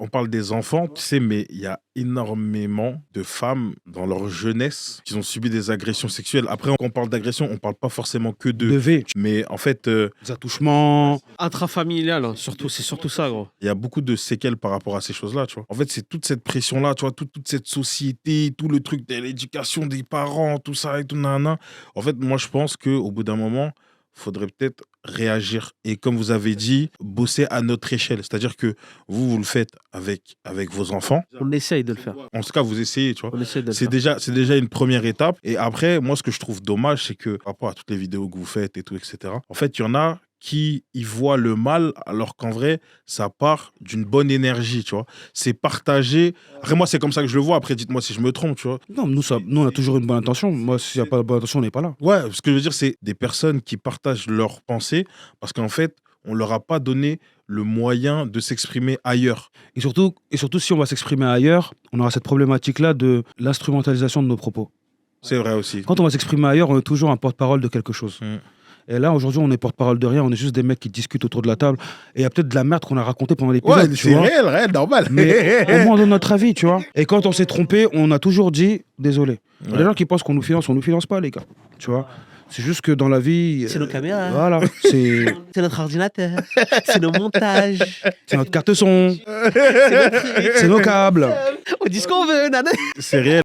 on parle des enfants, tu sais, mais il y a énormément de femmes dans leur jeunesse qui ont subi des agressions sexuelles. Après, quand on parle d'agression, on parle pas forcément que De de... V. Mais en fait, Des attouchements. Intrafamilial, hein, surtout, c'est surtout ça, gros. il y a beaucoup de séquelles par rapport à ces choses-là, tu vois. En fait, c'est toute cette pression-là, tu vois, toute cette société, tout le truc de l'éducation des parents, tout ça et tout, nanana. En fait, moi, je pense qu'au bout d'un moment, faudrait peut-être réagir. Et comme vous avez dit, bosser à notre échelle. C'est-à-dire que vous le faites avec vos enfants. On essaye de le faire. En tout cas, vous essayez, tu vois. On essaye de le C'est faire. déjà une première étape. Et après, moi, ce que je trouve dommage, c'est que par rapport à toutes les vidéos que vous faites et tout, etc., en fait, il y en a qui y voient le mal, alors qu'en vrai, ça part d'une bonne énergie, tu vois. C'est partagé. Après, moi, c'est comme ça que je le vois. Après, dites-moi si je me trompe, tu vois. Non, nous, on a toujours une bonne intention. Moi, s'il n'y a pas de bonne intention, on n'est pas là. Ouais, ce que je veux dire, c'est des personnes qui partagent leurs pensées parce qu'en fait, on leur a pas donné le moyen de s'exprimer ailleurs. Et surtout, si on va s'exprimer ailleurs, on aura cette problématique-là de l'instrumentalisation de nos propos. C'est vrai aussi. Quand on va s'exprimer ailleurs, on est toujours un porte-parole de quelque chose. Mm. Et là, aujourd'hui, on est porte-parole de rien. On est juste des mecs qui discutent autour de la table. Et il y a peut-être de la merde qu'on a racontée pendant l'épisode. Ouais, tu c'est vois. réel, normal. Mais au moins, on donne notre avis, tu vois. Et quand on s'est trompé, on a toujours dit désolé. Il y a des gens qui pensent qu'on nous finance, on nous finance pas, les gars. Tu vois. C'est juste que dans la vie. C'est nos caméras. Voilà. C'est C'est notre ordinateur. C'est nos montages. notre carte son. C'est notre truc. C'est nos câbles. On dit ce qu'on veut, nana. C'est réel.